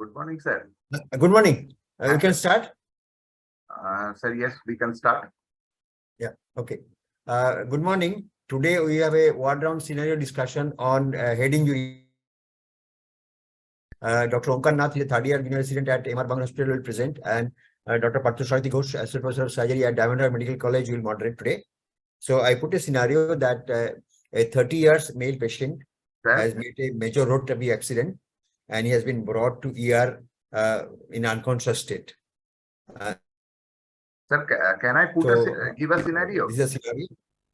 Good morning, sir. Good morning. You can start. Sir, yes, we can start. Yeah. Okay. Good morning. Today we have a ward round scenario discussion on head injury. Dr. Omkar Nath is a third-year junior resident at MR Bang Hospital will present, and Dr. Parthasarathi Ghosh, Assistant Professor of Surgery at Diamond Harbour Medical College, will moderate today. So I put a scenario that a 30 years male patient has made a major road traffic accident, and he has been brought to ER in unconscious state. Sir, can I give a scenario? This is a scenario.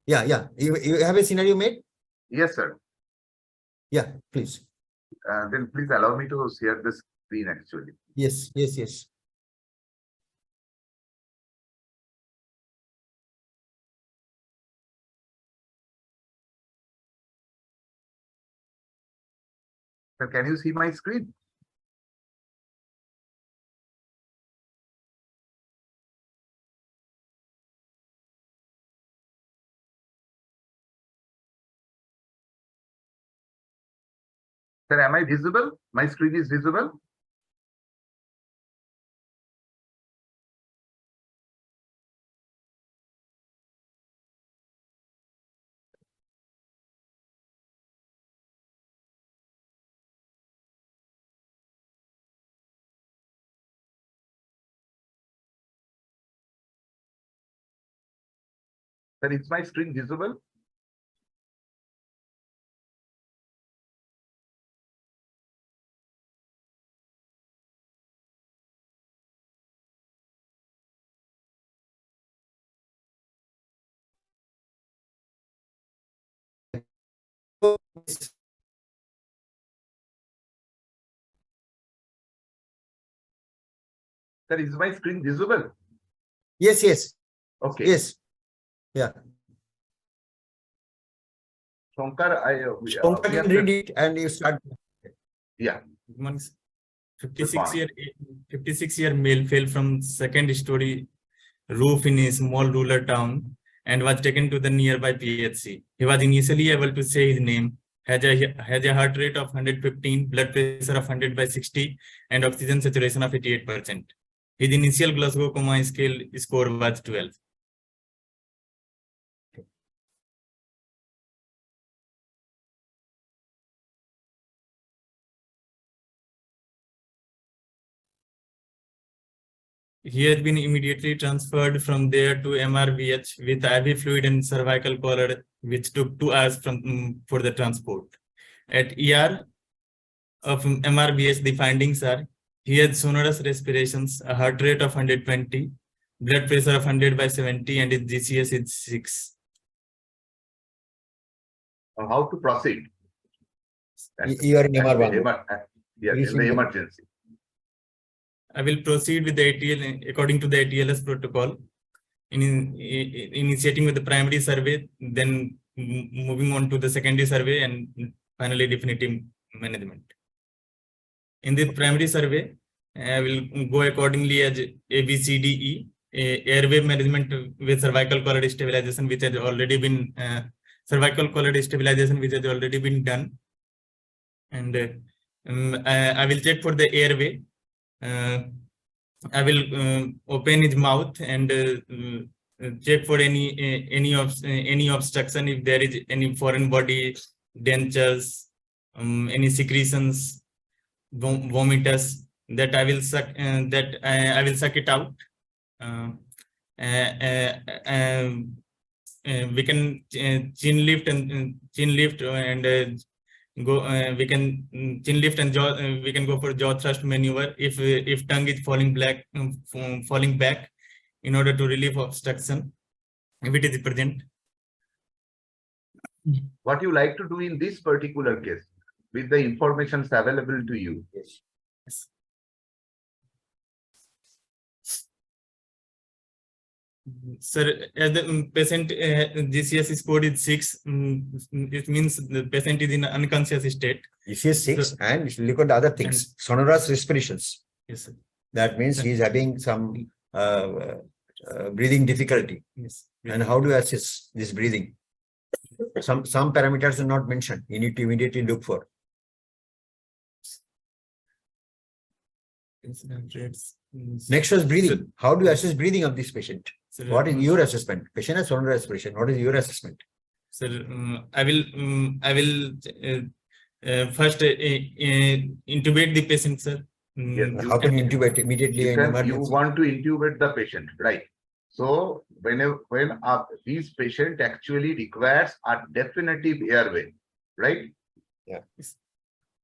Yeah. You have a scenario made? Yes, sir. Yeah, please. Then please allow me to share the screen actually. Yes. Sir, can you see my screen? Sir, am I visible? My screen is visible? Sir, is my screen visible? Sir, is my screen visible? Yes. Okay. Yes. Yeah. Shankar, Shankar can read it and you start. Yeah. 56-year male fell from second story roof in a small rural town and was taken to the nearby PHC. He was initially able to say his name, has a heart rate of 115, blood pressure of 100/60, and oxygen saturation of 88%. His initial Glasgow Coma scale score was 12. He has been immediately transferred from there to MRVH with IV fluid and cervical collar, which took 2 hours for the transport. At ER of MRVH, the findings are: he had sonorous respirations, a heart rate of 120, blood pressure of 100/70, and his GCS is 6. How to proceed? You are in MR Bang. Yes, in the emergency. I will proceed with the ATL according to the ATLS protocol, initiating with the primary survey, then moving on to the secondary survey, and finally definitive management. In the primary survey, I will go accordingly as ABCDE, airway management with cervical collar stabilization, which has already been done, and I will check for the airway. I will open his mouth and check for any obstruction, if there is any foreign body, dentures, any secretions, vomitus, that I will suck I will suck it out. We can chin lift and go. We can chin lift and jaw. We can go for jaw thrust maneuver if tongue is falling back in order to relieve obstruction if it is present. What you like to do in this particular case with the information available to you? Yes. Sir, as the patient GCS score is 6, it means the patient is in unconscious state. GCS 6, so, and look at the other things. Sonorous respirations. Yes, sir. That means he is having some breathing difficulty. Yes. And how do you assess this breathing? Some parameters are not mentioned. You need to immediately look for. Next was breathing. How do you assess breathing of this patient? Sir, What is your assessment? Patient has sonor respiration. What is your assessment? Sir, I will first intubate the patient, sir. Yes, you How can you can- intubate immediately You in can, you emergency? want to intubate the patient, right? So when this patient actually requires a definitive airway, right? Yeah.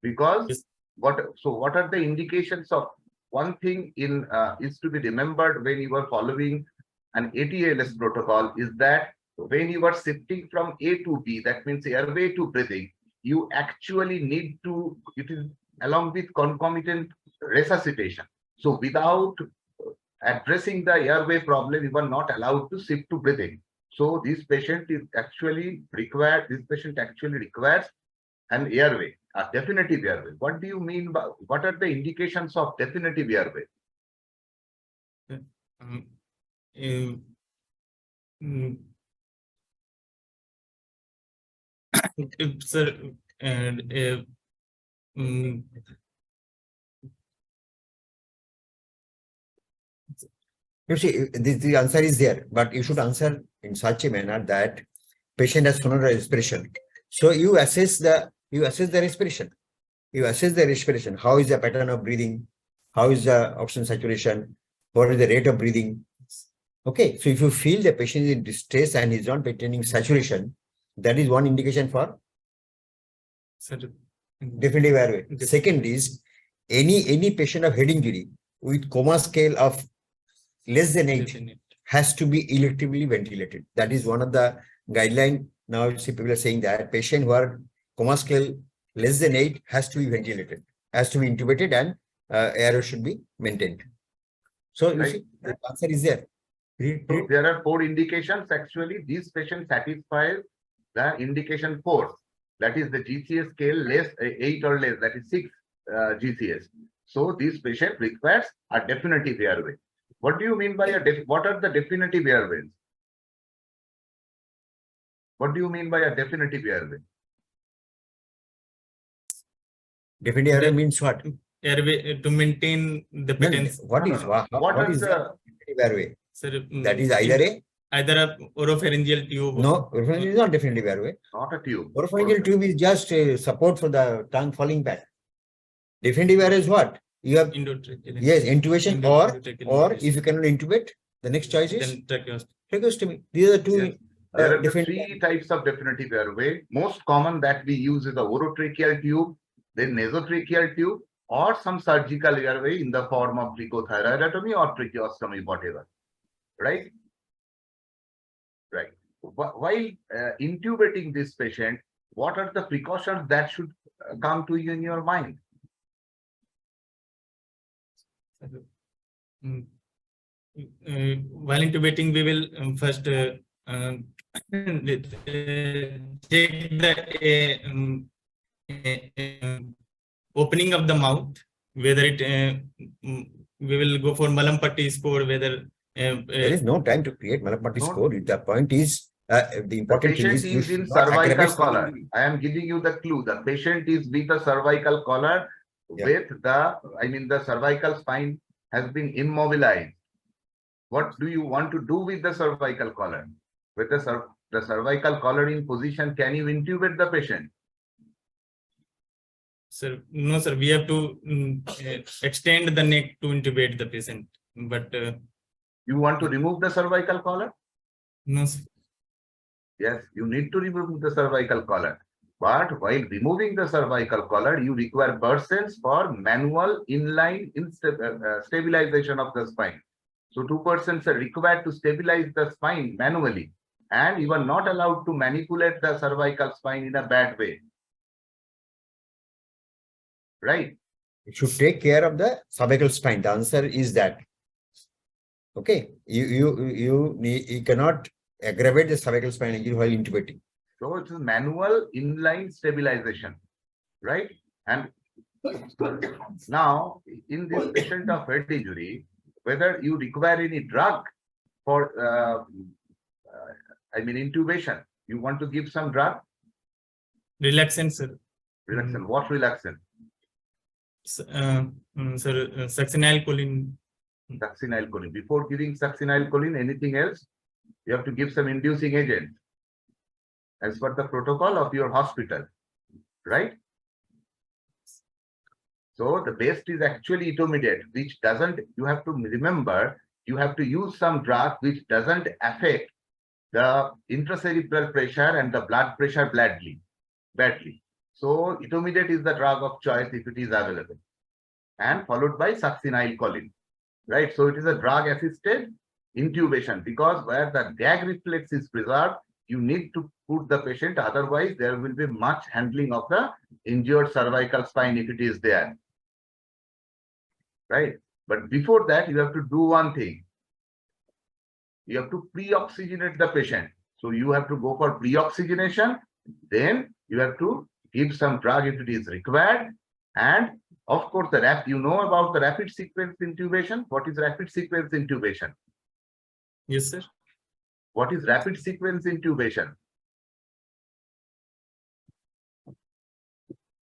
Because Yes. what are the indications of one thing in is to be remembered when you are following an ATLS protocol is that when you are shifting from A to B, that means airway to breathing, you actually need to, it is along with concomitant resuscitation. So without addressing the airway problem, you are not allowed to shift to breathing. So this patient actually requires an airway, a definitive airway. What do you mean by, what are the indications of definitive airway? Um, uh, mm, Sir, mm, You see, the answer is there, but you should answer in such a manner that patient has sonor respiration. So you assess the respiration. You assess the respiration. How is the pattern of breathing? How is the oxygen saturation? What is the rate of breathing? Okay, so if you feel the patient is in distress and is not maintaining saturation, that is one indication for sir, definitive airway. Okay. Second is any patient of head injury with coma scale of less than 8 has to be electively ventilated. That is one of the guideline. Now you see people are saying that patient who are coma scale less than 8 has to be ventilated, has to be intubated, and airway should be maintained. So you Right. see, the answer is there. So there are 4 indications. Actually, this patient satisfies the indication 4. That is the GCS scale less 8 or less. That is 6 GCS. So this patient requires a definitive airway. What do you mean by what are the definitive airways? What do you mean by a definitive airway? Definitive airway means what? Airway to maintain the No, patient. what is What what are is the definitive airway? Sir, That is either a oropharyngeal tube. no, oropharyngeal is not definitive airway. not a tube? Oropharyngeal tube is just a support for the tongue falling back. Definitive airway is what? You have Endotracheal. yes, intubation or if intubation. you cannot intubate, the next choice is Then tracheostomy. tracheostomy. These are the two Yes. There are the different 3 types of definitive airway. Most common that we use is the orotracheal tube, then nasotracheal tube, or some surgical airway in the form of tricothyroidotomy or tracheostomy, whatever. Right? Right. While intubating this patient, what are the precautions that should come to you in your mind? While intubating, we will first check the opening of the mouth, whether it we will go for Malam Patti score, whether there is no time to create Malampati No. score. The point is the The important thing patient is you is in should not cervical aggravate the collar. injury. I am giving you the clue. The patient is with a cervical collar Yeah. with the cervical spine has been immobilized. What do you want to do with the cervical collar? With the cervical collar in position, can you intubate the patient? Sir, no, sir, we have to extend the neck to intubate the patient, but You want to remove the cervical collar? no, sir. Yes, you need to remove the cervical collar. But while removing the cervical collar, you require persons for manual inline stabilization of the spine. So 2 persons are required to stabilize the spine manually, and you are not allowed to manipulate the cervical spine in a bad way. Right? You should take care of the cervical spine. The answer is that. Okay, you cannot aggravate the cervical spine injury while intubating. So it is manual inline stabilization, right? And now in this patient of head injury, whether you require any drug for intubation, you want to give some drug? Relaxant, sir. Relaxant. What relaxant? Sir, succinylcholine. Succinylcholine. Before giving succinylcholine, anything else? You have to give some inducing agent as per the protocol of your hospital, right? So the best is actually etomidate, which doesn't, you have to remember, you have to use some drug which doesn't affect the intracerebral pressure and the blood pressure badly. So etomidate is the drug of choice if it is available, and followed by succinylcholine, right? So it is a drug assisted intubation, because where the gag reflex is preserved, you need to put the patient, otherwise there will be much handling of the injured cervical spine if it is there, right? But before that, you have to do one thing. You have to pre-oxygenate the patient. So you have to go for pre-oxygenation, then you have to give some drug if it is required. And of course, you know about the rapid sequence intubation. What is rapid sequence intubation? Yes, sir. What is rapid sequence intubation?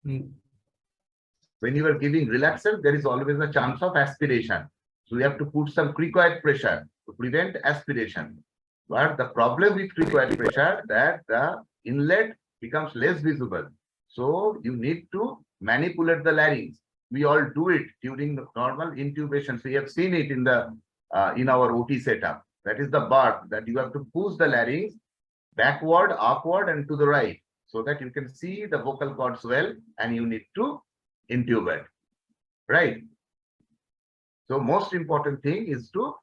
When you are giving relaxer, there is always a chance of aspiration. So you have to put some cricoid pressure to prevent aspiration. But the problem with cricoid pressure that the inlet becomes less visible. So you need to manipulate the larynx. We all do it during the normal intubation. So you have seen it in the in our OT setup. That is the bar that you have to push the larynx backward, upward, and to the right, so that you can see the vocal cords well, and you need to intubate, right? So most important thing is to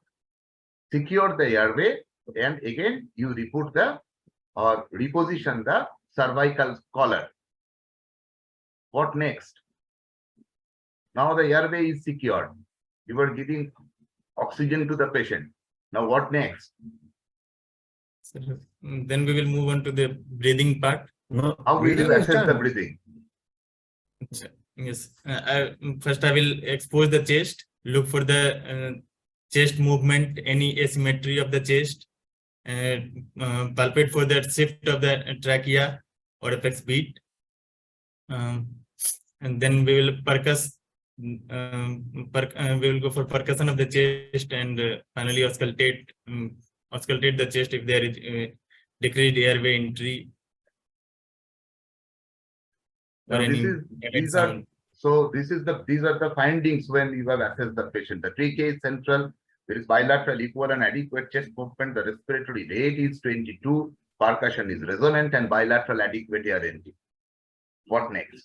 secure the airway, and again you reput the or reposition the cervical collar. What next? Now the airway is secured. You are giving oxygen to the patient. Now what next? Sir, then we will move on to the breathing part. No, How will breathing you is assess the done. breathing? Yes. First, I will expose the chest. Look for the chest movement, any asymmetry of the chest. Palpate for the shift of the trachea or apex beat. And then we will percuss. We will go for percussion of the chest, and finally auscultate the chest if there is decreased airway entry. Now, Or this any is added these are sound. so these are the findings when you have assessed the patient. The trachea is central. There is bilateral equal and adequate chest movement. The respiratory rate is 22. Percussion is resonant and bilateral adequate air entry. What next?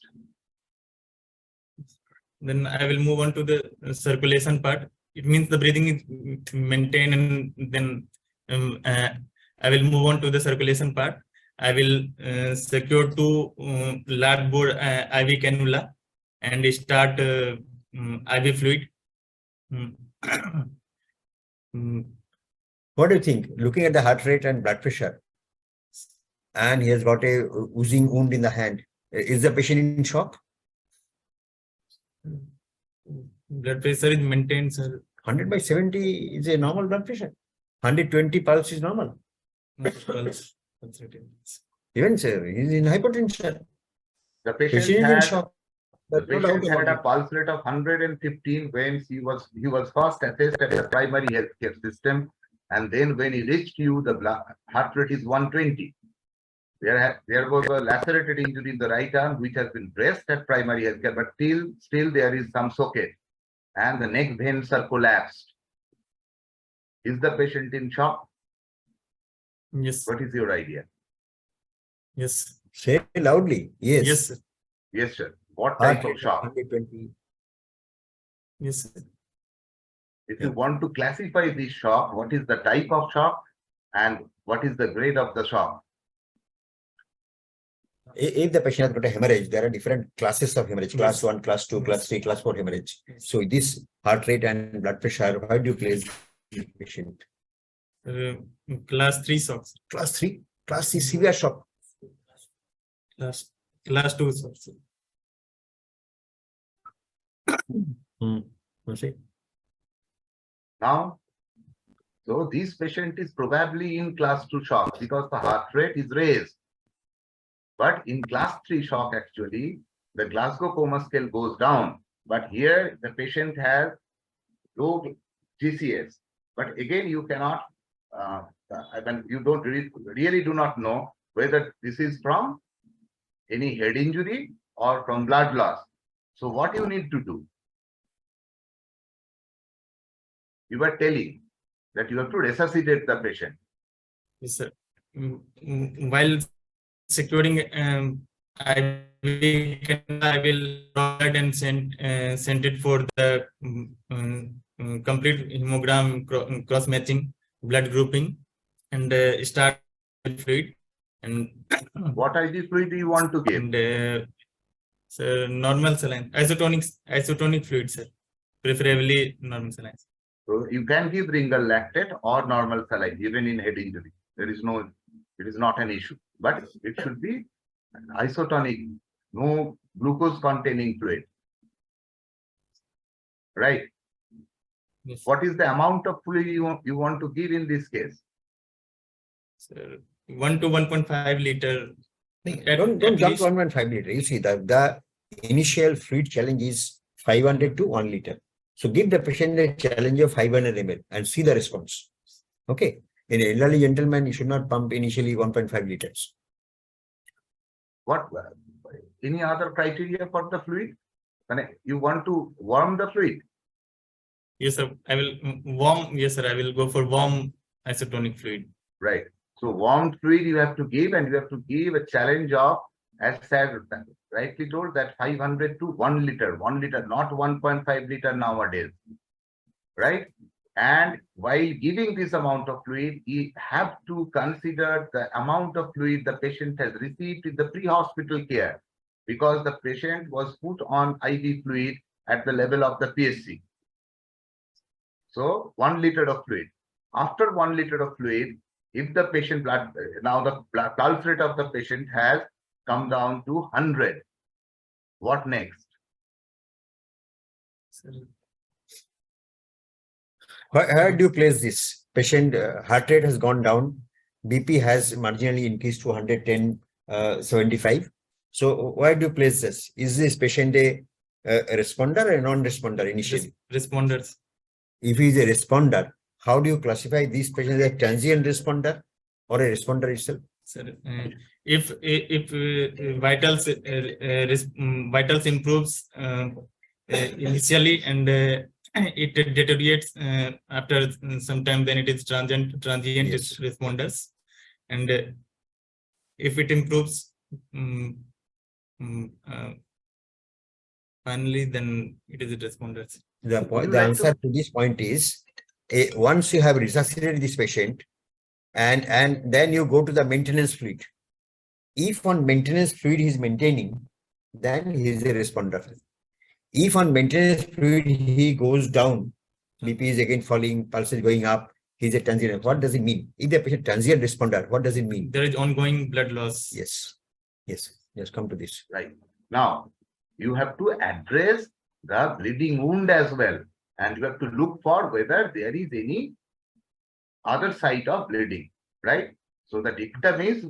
Then I will move on to the circulation part. It means the breathing is maintained, and then I will move on to the circulation part. I will secure two large bore IV cannula and start IV fluid. What do you think? Looking at the heart rate and blood pressure, and he has got a oozing wound in the hand. Is the patient in shock? Blood pressure is maintained, sir. 100/70 is a normal blood pressure. 120 pulse is normal. Pulse rate. Even sir, he's in hypertension. The Patient patient is in had shock. the There's no doubt patient had about a pulse rate of 115 when he was first assessed at the primary healthcare system, and then when he reached you, the heart rate is 120. There was a lacerated injury in the right arm which has been dressed at primary healthcare, but still there is some socket, and the neck veins are collapsed. Is the patient in shock? Yes. What is your idea? Yes. it. Say loudly. Yes. Yes. Sir. Yes, sir. What Heart type rate of shock? 120. Yes. Sir. If you want to classify this shock, what is the type of shock and what is the grade of the shock? If the patient has got a hemorrhage, there are different classes of hemorrhage: class Yes. 1, class 2, class 3, class 4 hemorrhage. So this heart rate and blood pressure, how do you place the patient? Class 3 shocks. Class 3, class C, severe shock. Class 2 shocks. See? Now, so this patient is probably in class 2 shock because the heart rate is raised. But in class 3 shock, actually, the Glasgow Coma Scale goes down. But here the patient has low GCS. But again, you cannot, you don't really do not know whether this is from any head injury or from blood loss. So what you need to do? You were telling that you have to resuscitate the patient. Yes, sir. While securing I will provide and send it for the complete hemogram cross matching, blood grouping, and start with fluid. And What IV fluid do you want to give? and so normal saline, isotonic fluid, sir. Preferably normal saline. So you can give Ringal lactate or normal saline even in head injury. There is no, it is not an issue, but it should be isotonic, no glucose containing fluid. Right? Yes. What is the amount of fluid you want to give in this case? Sir, 1 to 1.5 liter. Don't jump to 1.5 liter. You see the initial fluid challenge is 500 to 1 liter. So give the patient a challenge of 500 ml and see the response. Okay. In an elderly gentleman, you should not pump initially 1.5 liters. What, any other criteria for the fluid? You want to warm the fluid? Yes, sir. I will warm. Yes, sir. I will go for warm isotonic fluid. Right. So warm fluid you have to give, and you have to give a challenge of, as said, rightly told, that 500 to 1 liter, not 1.5 liter nowadays. Right? And while giving this amount of fluid, you have to consider the amount of fluid the patient has received in the pre-hospital care, because the patient was put on IV fluid at the level of the PSC. So 1 liter of fluid. After 1 liter of fluid, if the patient now the pulse rate of the patient has come down to 100, what next? Sir, Where do you place this? Patient heart rate has gone down. BP has marginally increased to 110, 75. So where do you place this? Is this patient a responder or a non-responder initially? responders. If he is a responder, how do you classify these patients as a transient responder or a responder itself? Sir, if vitals vitals improves initially and it deteriorates after some time, then it is transient Yes. responders, and if it improves finally, then it is responders. The answer to this point is, once you have resuscitated this patient and then you go to the maintenance fluid. If on maintenance fluid he is maintaining, then he is a responder. If on maintenance fluid he goes down, BP is again falling, pulse is going up, he is a transient. What does it mean? If the patient transient responder, what does it mean? There is ongoing blood loss. Yes. Come to this. Right. Now, you have to address the bleeding wound as well. And you have to look for whether there is any other site of bleeding, right? So the dictum is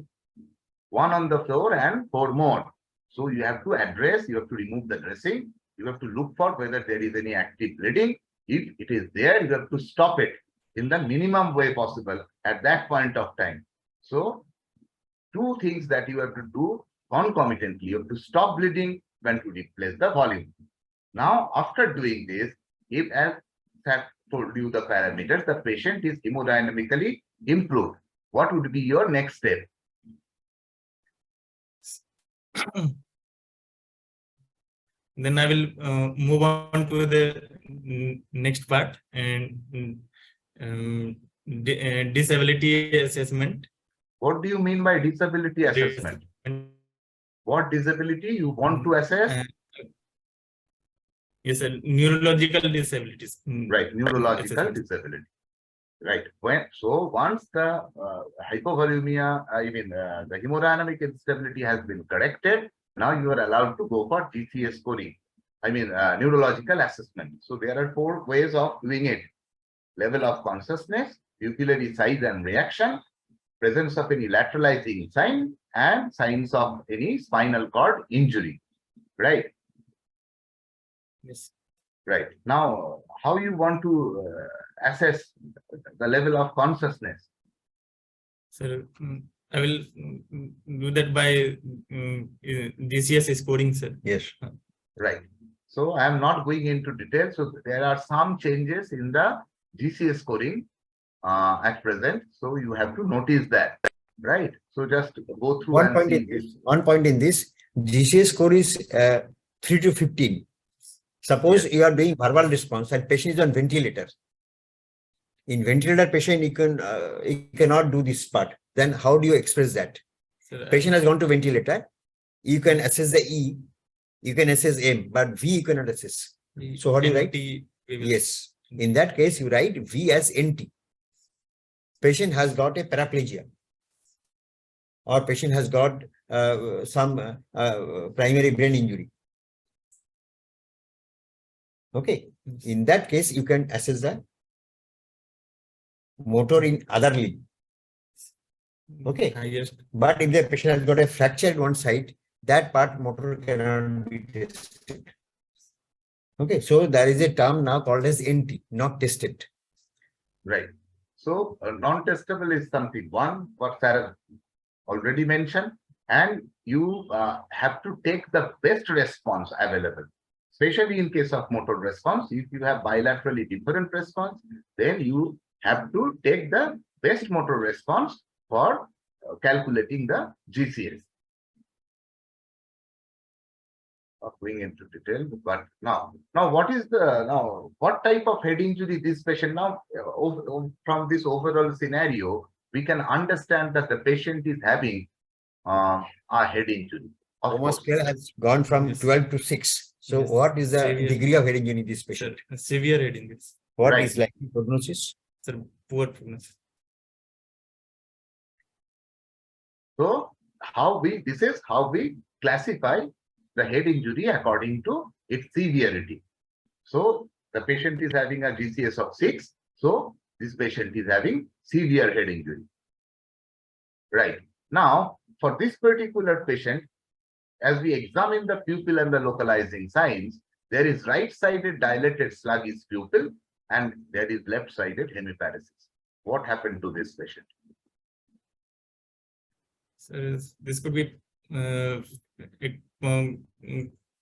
1 on the floor and 4 more. So you have to address, you have to remove the dressing, you have to look for whether there is any active bleeding. If it is there, you have to stop it in the minimum way possible at that point of time. So 2 things that you have to do concomitantly. You have to stop bleeding when to replace the volume. Now, after doing this, if, as I told you the parameters, the patient is hemodynamically improved, what would be your next step? Then I will move on to the next part, and disability assessment. What do you mean by disability assessment? What disability you want to assess? Yes, sir. Neurological disabilities. Right, neurological disability. Right. Once the hypovolemia, the hemodynamic instability has been corrected, now you are allowed to go for GCS scoring. Neurological assessment. So there are 4 ways of doing it: level of consciousness, pupillary size and reaction, presence of any lateralizing sign, and signs of any spinal cord injury. Right. Yes. Right. Now, how you want to assess the level of consciousness? Sir, I will do that by GCS scoring, sir. Yes. Right. So I am not going into detail. So there are some changes in the GCS scoring at present. So you have to notice that. Right. So just go through and see this. One point in this, GCS score is 3 to 15. Suppose Yes. you are doing verbal response and patient is on ventilator. In ventilator patient, you cannot do this part. Then how do you express that? Sir, Patient has gone to ventilator. You can assess the E, you can assess M, but V you cannot assess. So what do you write? NT, we will- Yes. In that case, you write V as NT. Patient has got a paraplegia, or patient has got some primary brain injury. Okay. In that case, you can assess the motor in other limb. Okay. Highest. But if the patient has got a fracture at one side, that part motor cannot be tested. Okay. So there is a term now called as NT, not tested. Right. So non-testable is something one what Sarah already mentioned, and you have to take the best response available. Especially in case of motor response, if you have bilaterally different response, then you have to take the best motor response for calculating the GCS. Not going into detail, but now what is the what type of head injury this patient now from this overall scenario we can understand that the patient is having a head injury. Of Coma course. scale has gone from Yes. 12 to 6. So Yes. what is the Severe. degree of head injury in this Sir, patient? severe reading this. What Right. is likely prognosis? Sir, poor prognosis. So this is how we classify the head injury according to its severity. So the patient is having a GCS of 6. So this patient is having severe head injury. Right. Now, for this particular patient, as we examine the pupil and the localizing signs, there is right-sided dilated sluggish pupil and there is left-sided hemiparesis. What happened to this patient? So this could be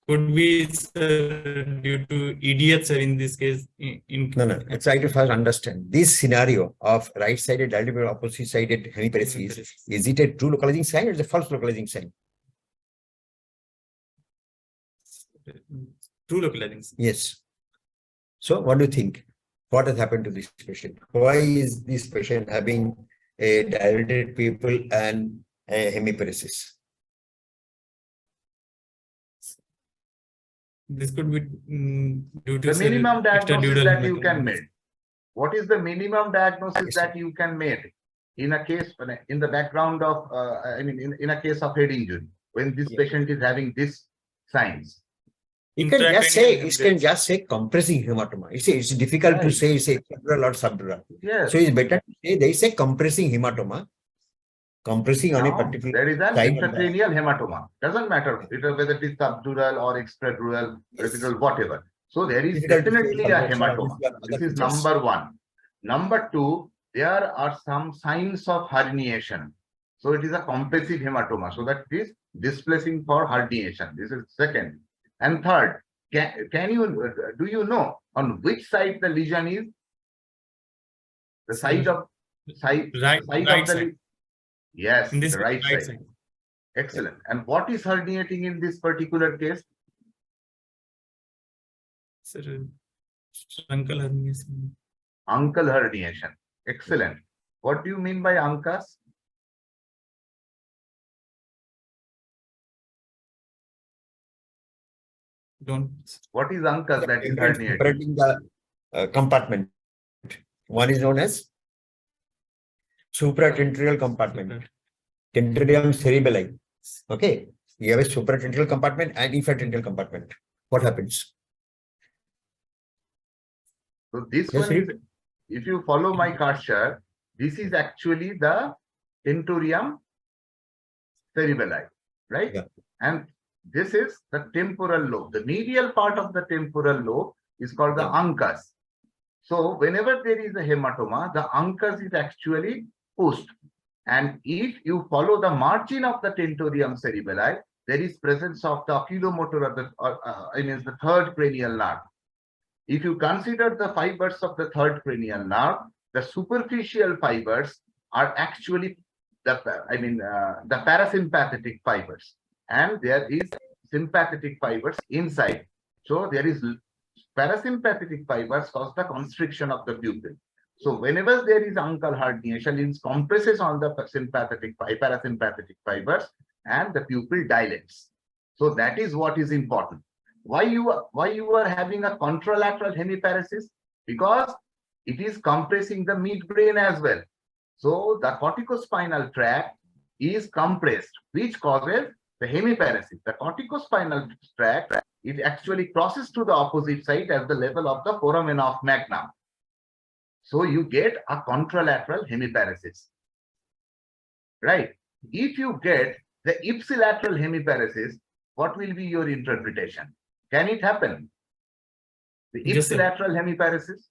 could be due to EDS, sir, in this case. No. Let's try to first understand this scenario of right-sided dilated opposite-sided hemiparesis. Is it a true localizing sign or is it a false localizing sign? True localizing. Yes. So what do you think? What has happened to this patient? Why is this patient having a dilated pupil and a hemiparesis? This could be due to The minimum diagnosis extradural that you can hematomas. make. What is the minimum diagnosis Yes. that you can make in a case, in the background of, in a case of head injury, when this Yeah. patient is having these signs? You can just say, Intracranial you can just say compressing hematoma. It's difficult to Right. say, subdural or subdural. Yes. So it's better to say there is a compressing hematoma, compressing on a Now, particular there is an side of the- intracranial hematoma. Doesn't matter whether it is subdural or extradural, peripheral, whatever. So there is Difficult to say definitely a subdural, hematoma. obviously, other This is features. number one. Number two, there are some signs of herniation. So it is a compressive hematoma. So that is displacing for herniation. This is second. And third, do you know on which side the lesion is? The side of Right, side right of the side. yes, In this the right side. side. Excellent. And what is herniating in this particular case? Sir, truncal herniation. Uncle herniation. Excellent. What do you mean by uncus? Don't. What is uncus that is It's herniating? separating the compartment. One is known as supratentorial compartment, tentorium cerebelli. Okay, you have a supratentorial compartment and infratentorial compartment. What happens? So this Yes, one is, if you follow my cursor, this is actually the tentorium cerebelli, right? Yeah. And This is the temporal lobe. The medial part of the temporal lobe is called the Yeah. uncus. So whenever there is a hematoma, the uncus is actually pushed. And if you follow the margin of the tentorium cerebelli, there is presence of the oculomotor the third cranial nerve. If you consider the fibers of the third cranial nerve, the superficial fibers are actually the parasympathetic fibers, and there is sympathetic fibers inside. So there is parasympathetic fibers cause the constriction of the pupil. So whenever there is uncal herniation, it compresses on the parasympathetic fibers and the pupil dilates. So that is what is important. Why you are having a contralateral hemiparesis? Because it is compressing the midbrain as well. So the corticospinal tract is compressed, which causes the hemiparesis. The corticospinal tract, it actually crosses to the opposite side at the level of the foramen of magnum. So you get a contralateral hemiparesis, right? If you get the ipsilateral hemiparesis, what will be your interpretation? Can it happen? The Yes, sir. ipsilateral hemiparesis?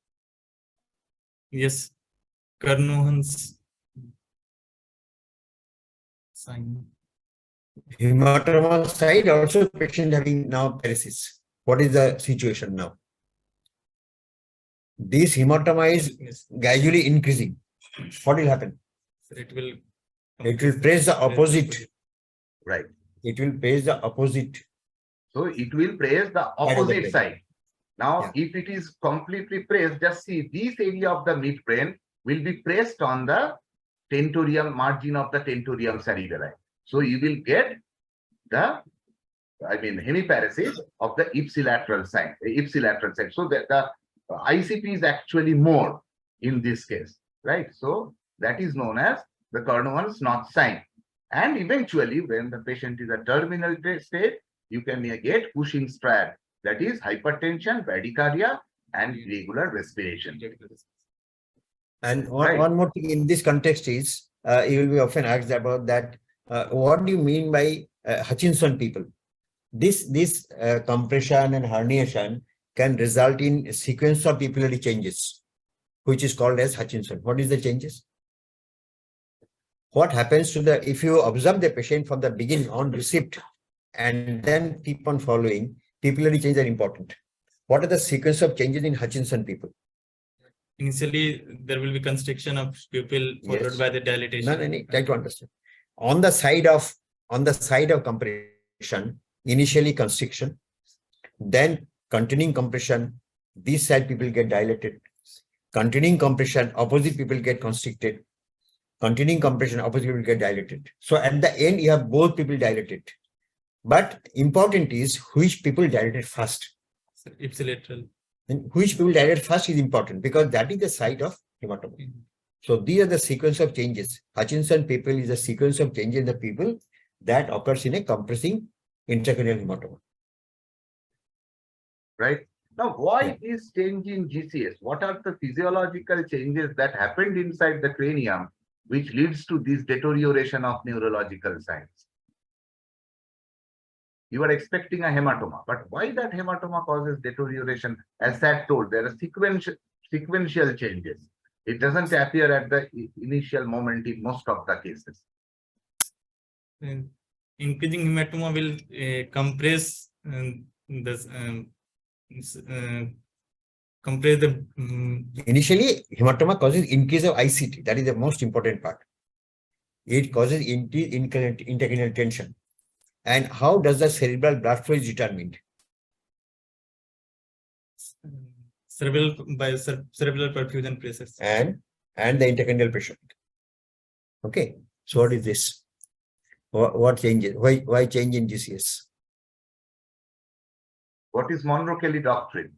Yes, Carnohan's sign. Hematoma side also patient having now paresis. What is the situation now? This hematoma is Yes, gradually increasing. What will happen? sir, it will. It will press the opposite. Right. It will press the opposite. So it will press the Side of the opposite brain. side. Now, Yeah. if it is completely pressed, just see this area of the midbrain will be pressed on the tentorium margin of the tentorium cerebelli. So you will get the hemiparesis of the ipsilateral side. So that the ICP is actually more in this case, right? So that is known as the Carnovan's knot sign. And eventually, when the patient is at terminal stage, you can get Cushing's triad, that is hypertension, bradycardia, and irregular respiration. And Right. one more thing in this context is, you will be often asked about that. What do you mean by Hutchinson people? This compression and herniation can result in a sequence of pupillary changes, which is called as Hutchinson. What is the changes? What happens to the, if you observe the patient from the beginning on receipt and then keep on following, pupillary changes are important. What are the sequence of changes in Hutchinson people? Initially, there will be constriction of pupil followed Yes. by the dilatation. No, try to understand. On the side of compression, initially constriction, then continuing compression, this side people get dilated. Continuing compression, opposite people get constricted. Continuing compression, opposite people get dilated. So at the end, you have both people dilated. But important is which people dilated first. Sir, ipsilateral. And which people dilate first is important because that is the site of hematoma. So these are the sequence of changes. Hutchinson people is a sequence of changes in the people that occurs in a compressing intracranial hematoma. Right. Now, why is change in GCS? What are the physiological changes that happened inside the cranium which leads to this deterioration of neurological signs? You are expecting a hematoma, but why that hematoma causes deterioration? As Sad told, there are sequential changes. It doesn't appear at the initial moment in most of the cases. Increasing hematoma will compress the Initially, hematoma causes increase of ICT. That is the most important part. It causes intracranial tension. And how does the cerebral blood flow is determined? cerebral perfusion pressures. And the intracranial pressure. Okay. So what is this? What changes? Why change in GCS? What is Monro-Kelly doctrine?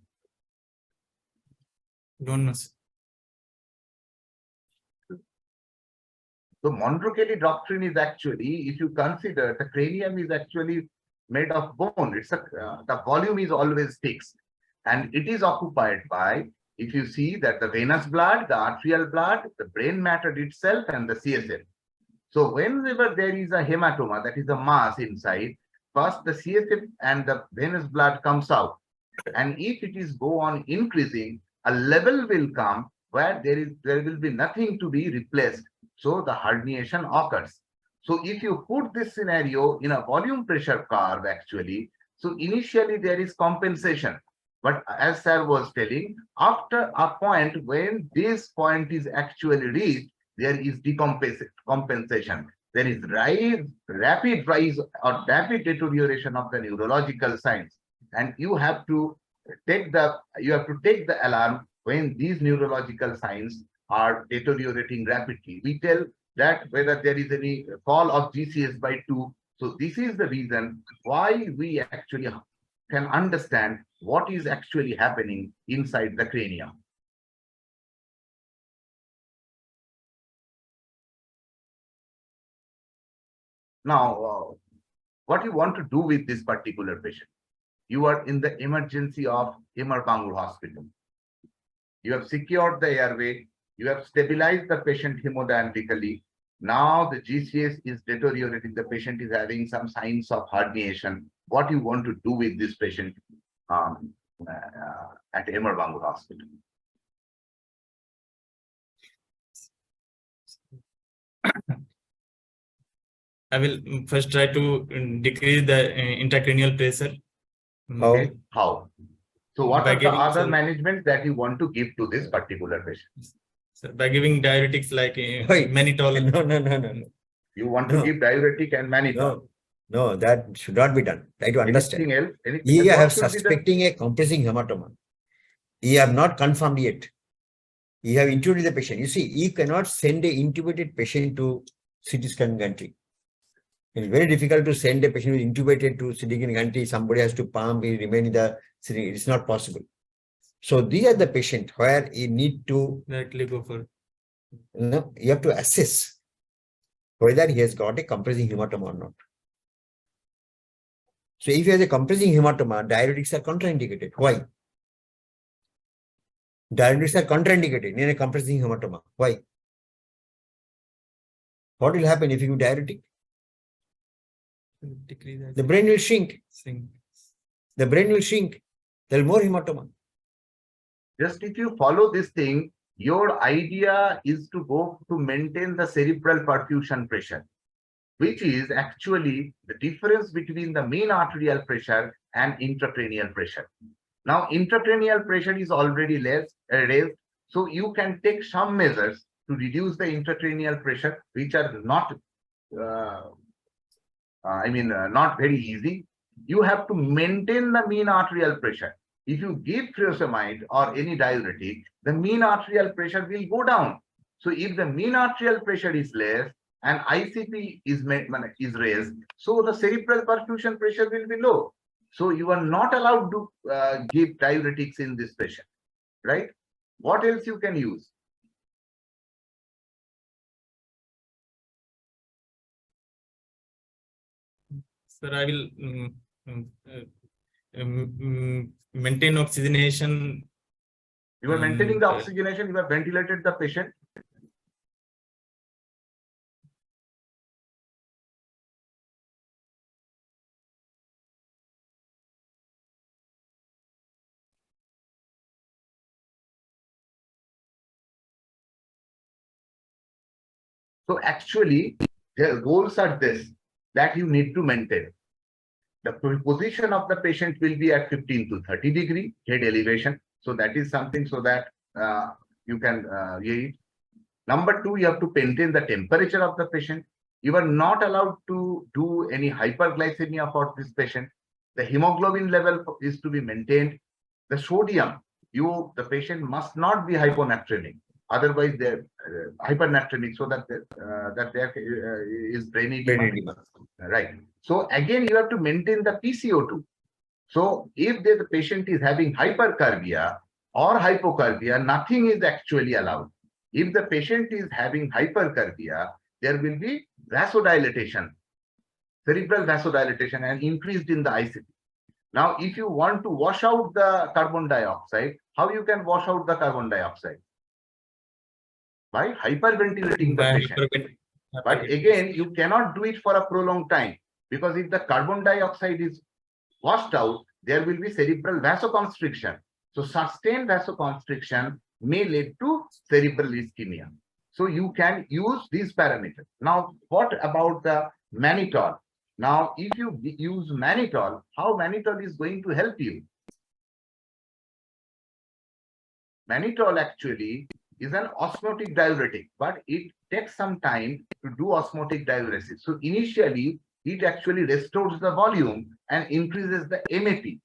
Don't know. So Monro-Kelly doctrine is actually, if you consider the cranium is actually made of bone, it's the volume is always fixed, and it is occupied by, if you see that the venous blood, the arterial blood, the brain matter itself, and the CSF. So whenever there is a hematoma, that is a mass inside, first the CSF and the venous blood comes out. And if it is go on increasing, a level will come where there will be nothing to be replaced. So the herniation occurs. So if you put this scenario in a volume pressure curve, actually, so initially there is compensation. But as sir was telling, after a point when this point is actually reached, there is compensation. There is rapid rise or rapid deterioration of the neurological signs. And you have to take the alarm when these neurological signs are deteriorating rapidly. We tell that whether there is any fall of GCS by 2. So this is the reason why we actually can understand what is actually happening inside the cranium. Now, what you want to do with this particular patient? You are in the emergency of Emar Bangur Hospital. You have secured the airway. You have stabilized the patient hemodynamically. Now the GCS is deteriorating. The patient is having some signs of herniation. What you want to do with this patient at Emar Bangur Hospital? I will first try to decrease the intracranial pressure. Okay. How? So what By are the giving other some- management that you want to give to this particular patient? So by giving diuretics like Wait. mannitol. No. You want to No. give diuretic and mannitol. No, that should not be done. Try to understand. Anything else? Anything You else? have What should be the- suspecting a compressing hematoma. You have not confirmed yet. You have intubated the patient. You see, you cannot send a intubated patient to CT scan gantry. It's very difficult to send a patient who is intubated to CT scan gantry. Somebody has to pump, he remain in the city. It's not possible. So these are the patient where you need to, Directly go for. you have to assess whether he has got a compressing hematoma or not. So if he has a compressing hematoma, diuretics are contraindicated. Why? Diuretics are contraindicated in a compressing hematoma. Why? What will happen if you give diuretic? Decrease. The brain will shrink. The brain will shrink. There will be more hematoma. Just if you follow this thing, your idea is to go to maintain the cerebral perfusion pressure, which is actually the difference between the mean arterial pressure and intracranial pressure. Now, intracranial pressure is already raised, so you can take some measures to reduce the intracranial pressure, which are not, not very easy. You have to maintain the mean arterial pressure. If you give furosemide or any diuretic, the mean arterial pressure will go down. So if the mean arterial pressure is less and ICP is raised, so the cerebral perfusion pressure will be low. So you are not allowed to give diuretics in this patient, right? What else you can use? Sir, I will maintain oxygenation. You are maintaining the oxygenation, you have ventilated the patient. So actually, the goals are this, that you need to maintain. The position of the patient will be at 15 to 30 degree head elevation. So that is something so that you can hear it. Number 2, you have to maintain the temperature of the patient. You are not allowed to do any hyperglycemia for this patient. The hemoglobin level is to be maintained. The sodium, the patient must not be hyponatremic. Otherwise, they're hypernatremic, so that there is brain edema. Right. So again, you have to maintain the PCO2. So if the patient is having hypercarbia or hypocarbia, nothing is actually allowed. If the patient is having hypercarbia, there will be vasodilatation, cerebral vasodilatation, and increased in the ICP. Now, if you want to wash out the carbon dioxide, how you can wash out the carbon dioxide? By hyperventilating the patient. But again, you cannot do it for a prolonged time. Because if the carbon dioxide is washed out, there will be cerebral vasoconstriction. So sustained vasoconstriction may lead to cerebral ischemia. So you can use these parameters. Now, what about the mannitol? Now, if you use mannitol, how mannitol is going to help you? Mannitol actually is an osmotic diuretic, but it takes some time to do osmotic diuresis. So initially, it actually restores the volume and increases the MAP.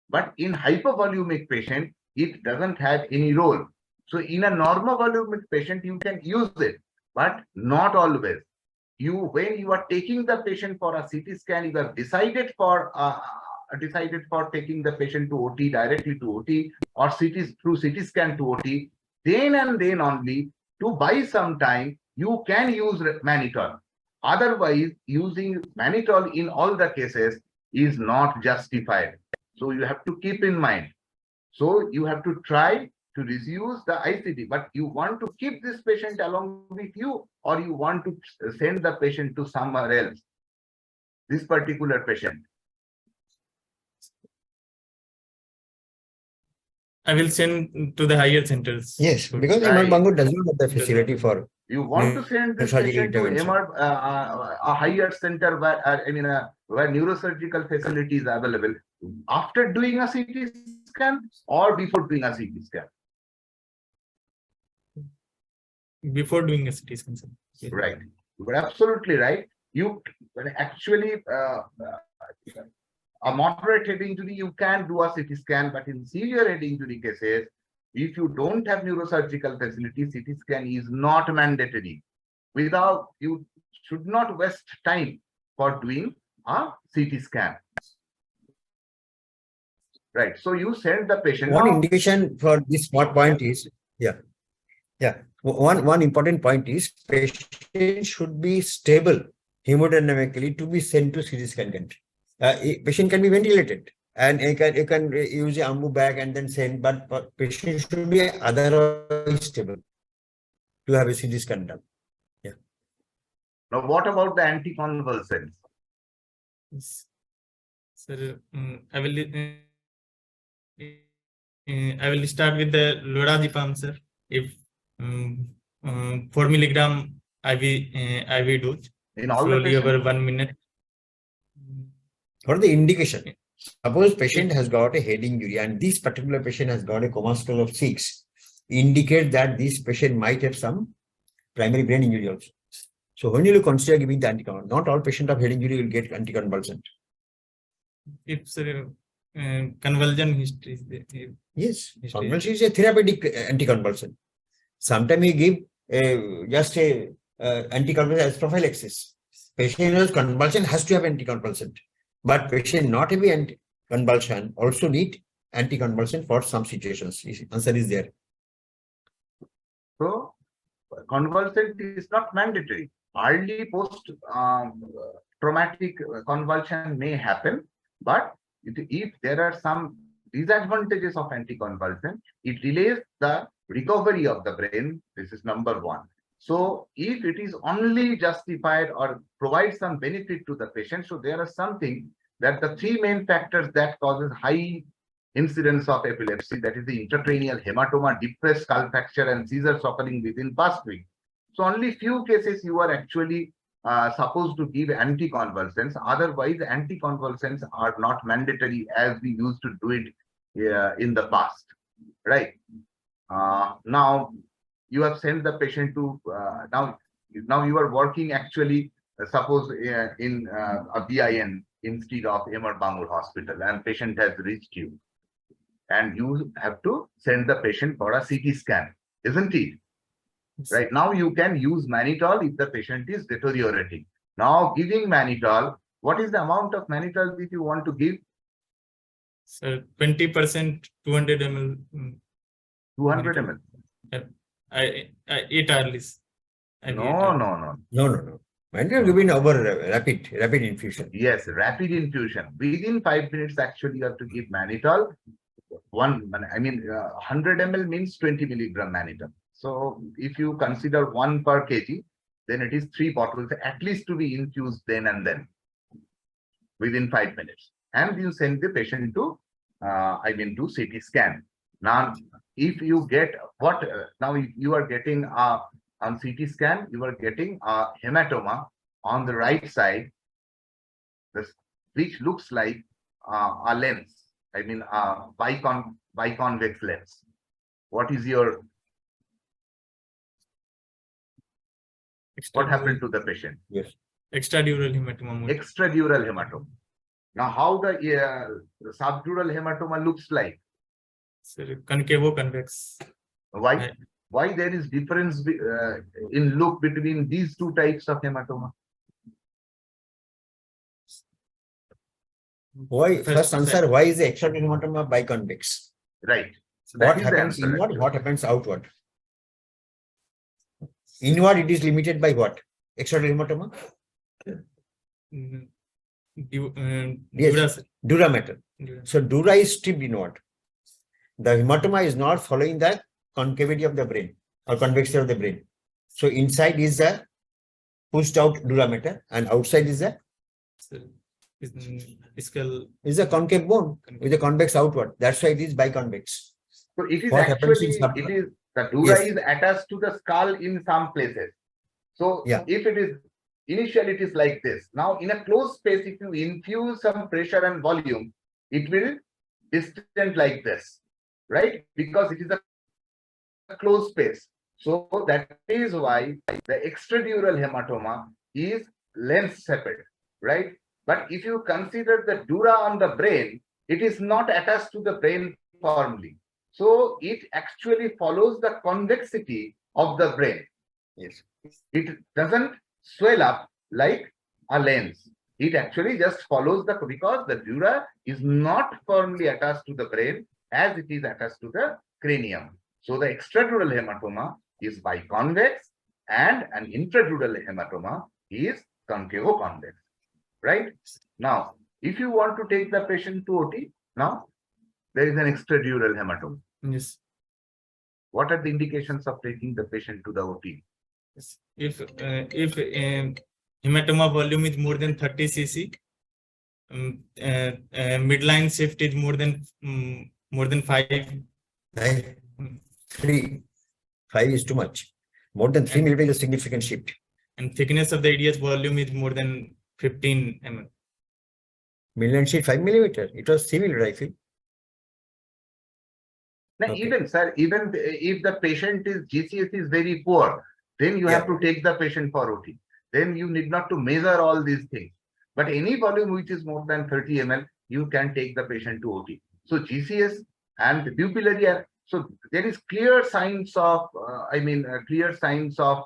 But in hypovolemic patient, it doesn't have any role. So in a normal volumic patient, you can use it, but not always. When you are taking the patient for a CT scan, you have decided for taking the patient to OT, directly to OT, or through CT scan to OT, then and then only, to buy some time, you can use mannitol. Otherwise, using mannitol in all the cases is not justified. So you have to keep in mind. So you have to try to reduce the ICD, but you want to keep this patient along with you, or you want to send the patient to somewhere else, this particular patient. I will send to the higher centers. Yes, because MR Bangalore does not have the facility for. You want to send this patient to a higher center where neurosurgical facility is available after doing a CT scan or before doing a CT scan? Before doing a CT scan. Yes. Right. You're absolutely right. You actually a moderate head injury, you can do a CT scan, but in severe head injury cases, if you don't have neurosurgical facility, CT scan is not mandatory. You should not waste time for doing a CT scan. Right. So you send the patient. One indication for this smart point is, one important point is patient should be stable hemodynamically to be sent to CT scan country. Patient can be ventilated and you can use a ambu bag and then send, but patient should be otherwise stable to have a CT scan done. Yeah. Now, what about the anticonvulsants? Yes. Sir, I will start with the lorazepam, sir. If 4 milligram IV dose In all slowly the over 1 minute. What is the indication? Suppose patient has got a head injury and this particular patient has got a coma score of 6, indicate that this patient might have some primary brain injury also. So when you consider giving the anticonvulsant, not all patient of head injury will get anticonvulsant. If sir, convulsion history is there. Yes, convulsion is a therapeutic anticonvulsant. Sometimes we give just a anticonvulsant as prophylaxis. Patient who has convulsion has to have anticonvulsant, but patient not having anticonvulsion also need anticonvulsant for some situations. Answer is there. So convulsant is not mandatory. Early post traumatic convulsion may happen, but if there are some disadvantages of anticonvulsant, it delays the recovery of the brain. This is number one. So if it is only justified or provides some benefit to the patient, so there are something that the 3 main factors that causes high incidence of epilepsy, that is the intracranial hematoma, depressed skull fracture, and seizures occurring within past week. So only few cases you are actually supposed to give anticonvulsants. Otherwise, anticonvulsants are not mandatory as we used to do it in the past, right? Now you have sent the patient to now you are working actually suppose in a BIN instead of MR Bangalore Hospital, and patient has reached you, and you have to send the patient for a CT scan, isn't it? Right now you can use mannitol if the patient is deteriorating. Now giving mannitol, what is the amount of mannitol that you want to give? So 20%, 200 ml. 200 ml. 8 hours. No. When you give in our rapid infusion. Yes, rapid infusion. Within 5 minutes, actually, you have to give mannitol. 100 ml means 20 milligram mannitol. So if you consider 1 per kg, then it is 3 bottles at least to be infused then and then. within 5 minutes, and you send the patient to, to CT scan. Now, if you get what, now you are getting on CT scan, you are getting a hematoma on the right side, which looks like a lens, a biconvex lens. What is your, what happened to the patient? Yes. Extradural hematoma. Extradural hematoma. Now, how the subdural hematoma looks like? Sir, convex. Why? Right. Why there is difference in look between these two types of hematoma? Why? First answer, why is the extradural hematoma biconvex? Right. So That what is the happens answer, inward, actually. what happens outward? Inward, it is limited by what? Extradural hematoma? Yes. Dura matter. So dura is stripped inward. The hematoma is not following the concavity of the brain or convexity of the brain. So inside is the pushed out dura matter and outside is the skull. Is a concave bone with a convex outward. That's why it is biconvex. So it is What happens actually, in it is, the dura Yes. is attached to the skull in some places. So Yeah. if it is, initially it is like this. Now in a closed space, if you infuse some pressure and volume, it will distend like this, right? Because it is a closed space. So that is why the extradural hematoma is lens separate, right? But if you consider the dura on the brain, it is not attached to the brain firmly. So it actually follows the convexity of the brain. Yes. It doesn't swell up like a lens. It actually just follows the, because the dura is not firmly attached to the brain as it is attached to the cranium. So the extradural hematoma is biconvex and an intradural hematoma is concavo-convex, right? Now, if you want to take the patient to OT, now there is an extradural hematoma. Yes. What are the indications of taking the patient to the OT? If hematoma volume is more than 30 cc, midline shift is more than 5. 9, 3, 5 is too much. More than 3 millimeters is a significant shift. And thickness of the ADS volume is more than 15 mm. Midline sheet 5 millimeter. It was 3 millimeter, I feel. Now, Okay. even sir, even if the patient is GCS is very poor, then you have to take the patient for OT. Then you need not to measure all these things. But any volume which is more than 30 ml, you can take the patient to OT. So GCS and pupillary, so there is clear signs of, clear signs of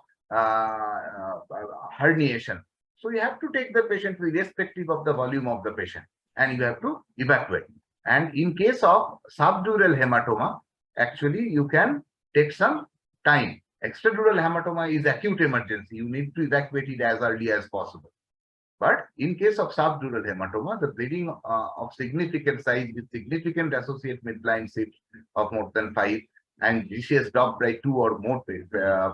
herniation. So you have to take the patient irrespective of the volume of the patient, and you have to evacuate. And in case of subdural hematoma, actually you can take some time. Extradural hematoma is acute emergency. You need to evacuate it as early as possible. But in case of subdural hematoma, the bleeding of significant size with significant associated midline shift of more than 5 and GCS dropped by 2 or more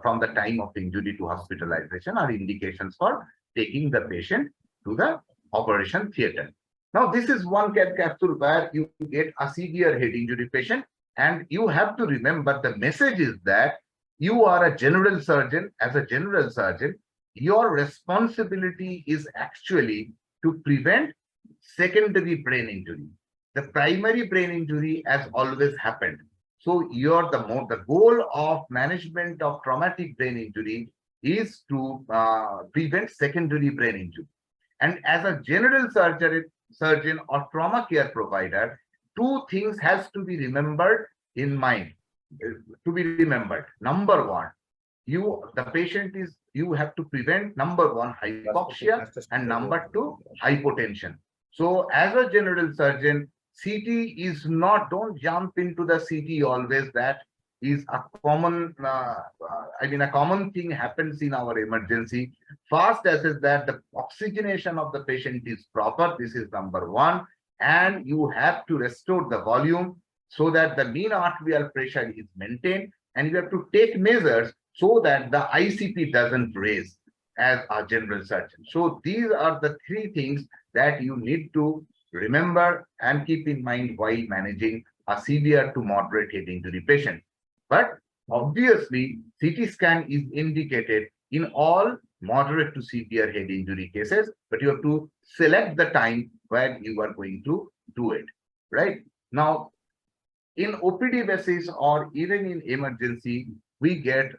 from the time of injury to hospitalization are indications for taking the patient to the operation theater. Now, this is one capsule where you get a severe head injury patient, and you have to remember the message is that you are a general surgeon. As a general surgeon, your responsibility is actually to prevent secondary brain injury. The primary brain injury has always happened. So the goal of management of traumatic brain injury is to prevent secondary brain injury. And as a general surgeon or trauma care provider, two things has to be remembered in mind. Number one, you have to prevent, number one, hypoxia, and number two, hypotension. So as a general surgeon, CT is not, don't jump into the CT always. That is a common, a common thing happens in our emergency. First assess that the oxygenation of the patient is proper. This is number one. And you have to restore the volume so that the mean arterial pressure is maintained. And you have to take measures so that the ICP doesn't raise. as a general surgeon. So these are the three things that you need to remember and keep in mind while managing a severe to moderate head injury patient. But obviously, CT scan is indicated in all moderate to severe head injury cases, but you have to select the time when you are going to do it, right? Now, in OPD basis or even in emergency, we get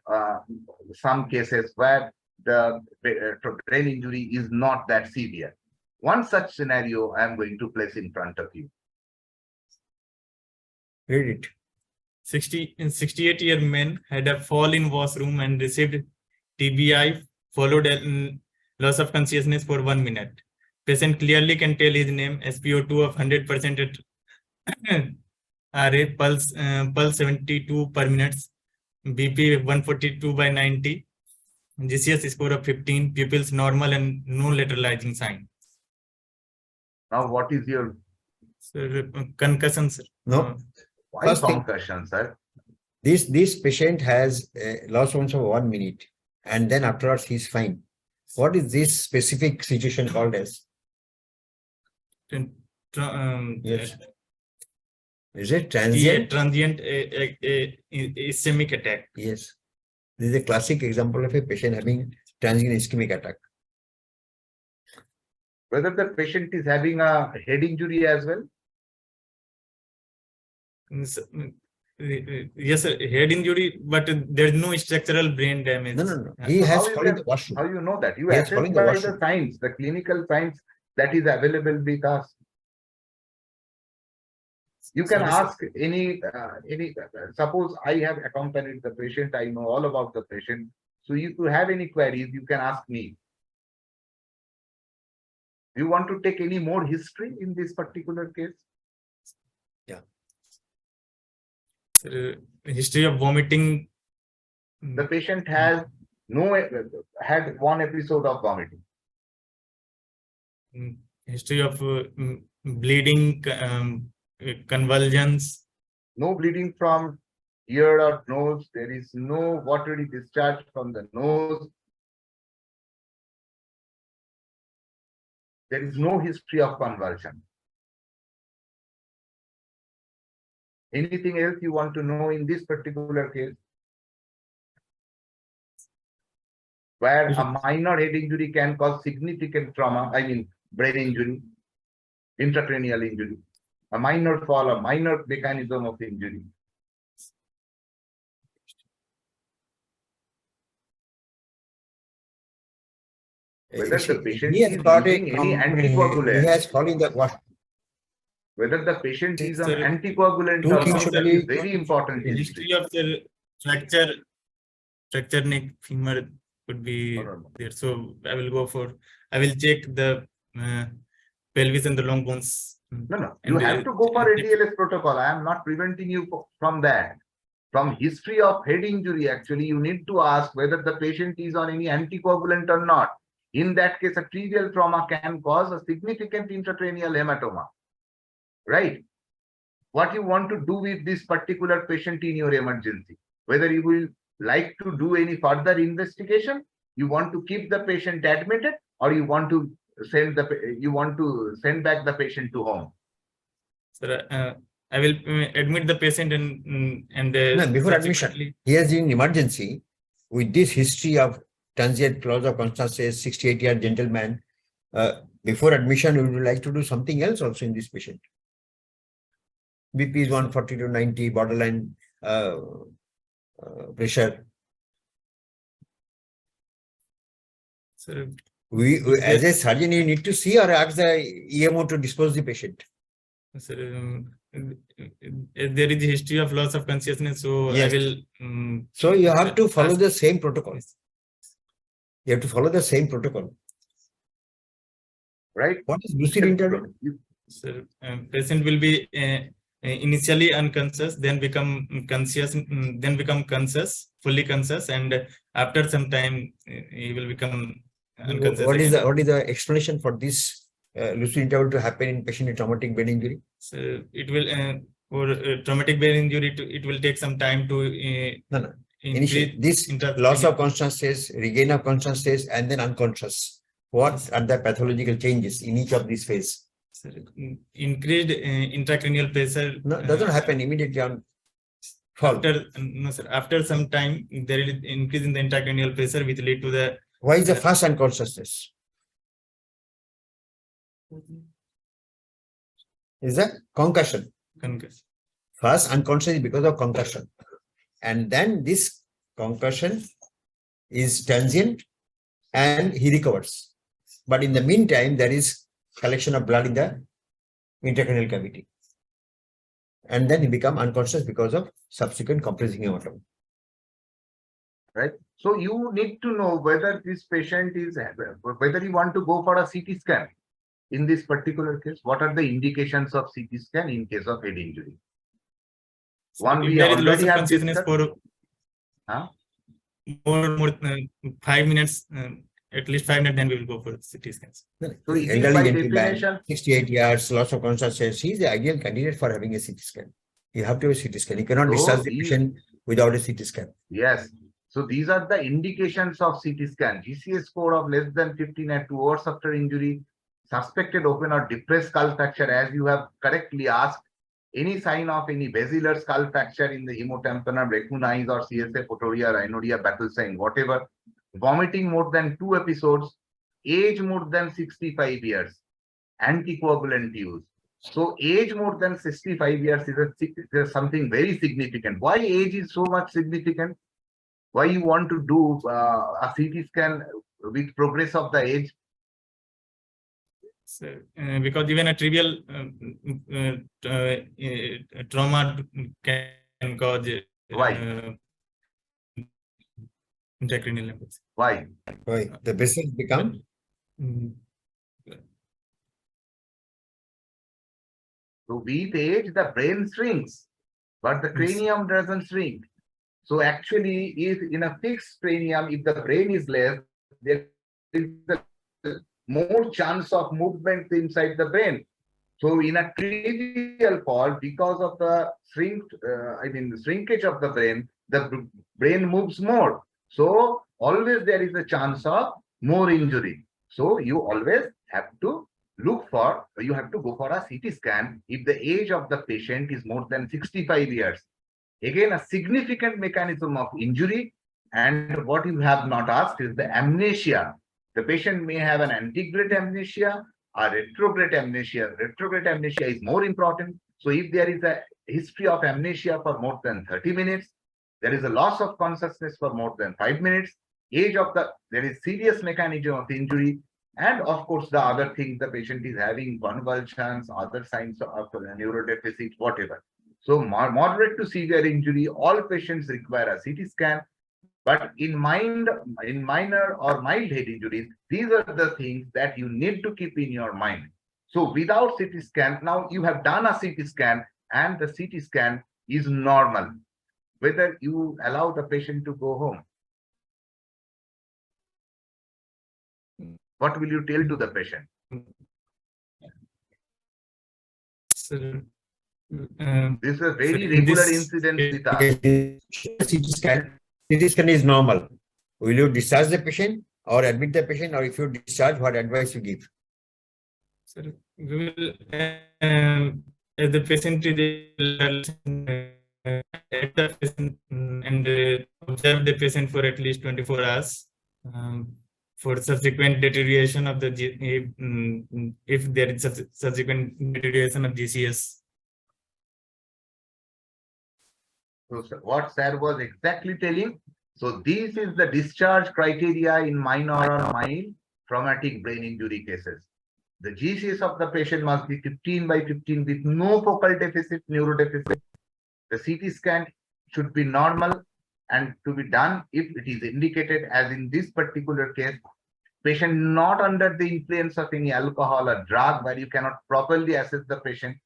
some cases where the brain injury is not that severe. One such scenario I am going to place in front of you. Read it. 68-year man had a fall in washroom and received TBI, followed a loss of consciousness for 1 minute. Patient clearly can tell his name, SpO2 of 100% at RA, pulse 72 per minute, BP 142/90, GCS score of 15, pupils normal and no lateralizing sign. Now, what is your Concussion, sir. No. why First thing- concussion, sir? This patient has loss once of 1 minute, and then afterwards he's fine. What is this specific situation called as? Yes. Is it transient? Transient ischemic attack. Yes. This is a classic example of a patient having transient ischemic attack. Whether the patient is having a head injury as well? Yes, sir, head injury, but there is no structural brain damage. No. He So has how you fallen in can- the washroom. How you know that? You Yes, assess following the by the washroom. science, the clinical science that is available with us. You can Sorry, sir. ask any, suppose I have accompanied the patient, I know all about the patient. So if you have any queries, you can ask me. You want to take any more history in this particular case? History of vomiting. The patient has had one episode of vomiting. History of bleeding, convulsions. No bleeding from ear or nose. There is no watery discharge from the nose. There is no history of convulsion. Anything else you want to know in this particular case? Where a minor head injury can cause significant trauma, I mean brain injury, intracranial injury, a minor fall, a minor mechanism of injury. Whether the patient He has is got using any he anticoagulant, has fallen in the washroom. whether the patient is on Sir, anticoagulant two or things not, should that be- is very important. History of the fracture neck femur could be No. there. So I will check the pelvis and the long bones. No. You And, have to go for ATLS protocol. I am not preventing you from that. From history of head injury, actually, you need to ask whether the patient is on any anticoagulant or not. In that case, a trivial trauma can cause a significant intracranial hematoma. Right? What you want to do with this particular patient in your emergency, whether you will like to do any further investigation, you want to keep the patient admitted, or you want to send back the patient to home. Sir, I will admit the patient and No, before admission. subsequently- He is in emergency with this history of transient loss of consciousness, 68-year gentleman. Before admission, we would like to do something else also in this patient. BP is 140 to 90, borderline pressure. Sir, We as a surgeon, you need to see or ask the EMO to dispose the patient. Sir, there is a history of loss of consciousness, so Yes. I will. So you have to follow ask- the same protocol. You have to follow the same protocol. Right? What is lucid interval? Sir, patient will be initially unconscious, then become conscious, fully conscious, and after some time he will become unconscious. What is again. the explanation for this lucid interval to happen in patient with traumatic brain injury? So it will for traumatic brain injury. It will take some time to No. Initially, this intra- loss of consciousness, regain of consciousness, and then unconscious. What are the pathological changes in each of these phases? Sir, increased intracranial pressure. No, doesn't happen immediately on fall. No, sir. After some time, there is increase in the intracranial pressure, which lead to the Why is the first unconsciousness? Is a concussion. concussion. First unconscious is because of concussion. And then this concussion is transient and he recovers. But in the meantime, there is collection of blood in the intracranial cavity. And then he become unconscious because of subsequent compressing hematoma. Right? So you need to know whether this patient is, whether you want to go for a CT scan in this particular case. What are the indications of CT scan in case of head injury? One, If we there is loss already of have consciousness discussed. for more 5 minutes, at least 5 minutes, then we will go for CT scans. So it is Elderly by gentleman, definition, 68 years, loss of consciousness, he is the ideal candidate for having a CT scan. You have to have a CT scan. You cannot So discharge the he- patient without a CT scan. yes. So these are the indications of CT scan. GCS score of less than 15 at 2 hours after injury, suspected open or depressed skull fracture, as you have correctly asked, any sign of any basilar skull fracture in the hemotympanum, recognize or CSF, photoria, rhinodia, battle sign, whatever, vomiting more than 2 episodes, age more than 65 years, anticoagulant use. So age more than 65 years is something very significant. Why age is so much significant? Why you want to do a CT scan with progress of the age? So, because even a trivial trauma can cause Why? intracranial embolism. Why? Why? The vessels become Mm, So with age, the brain shrinks, but the Yes. cranium doesn't shrink. So actually, if in a fixed cranium, if the brain is less, there is more chance of movement inside the brain. So in a trivial fall, because of the shrinkage of the brain moves more. So always there is a chance of more injury. So you always have to you have to go for a CT scan if the age of the patient is more than 65 years. Again, a significant mechanism of injury, and what you have not asked is the amnesia. The patient may have an antegrade amnesia or retrograde amnesia. Retrograde amnesia is more important. So if there is a history of amnesia for more than 30 minutes, there is a loss of consciousness for more than 5 minutes, there is serious mechanism of injury, and of course the other things, the patient is having convulsions, other signs of neurodeficit, whatever. So moderate to severe injury, all patients require a CT scan. But in minor or mild head injuries, these are the things that you need to keep in your mind. So without CT scan, now you have done a CT scan and the CT scan is normal. Whether you allow the patient to go home, what will you tell to the patient? So, This is a very in regular this incident case- with us. CT scan is normal. Will you discharge the patient or admit the patient, or if you discharge, what advice you give? Sir, we will, as the patient is at the patient and observe the patient for at least 24 hours for subsequent deterioration of the if there is subsequent deterioration of GCS. So what sir was exactly telling. So this is the discharge criteria in minor or mild traumatic brain injury cases. The GCS of the patient must be 15 by 15 with no focal deficit, neurodeficit. The CT scan should be normal and to be done if it is indicated, as in this particular case, patient not under the influence of any alcohol or drug where you cannot properly assess the patient,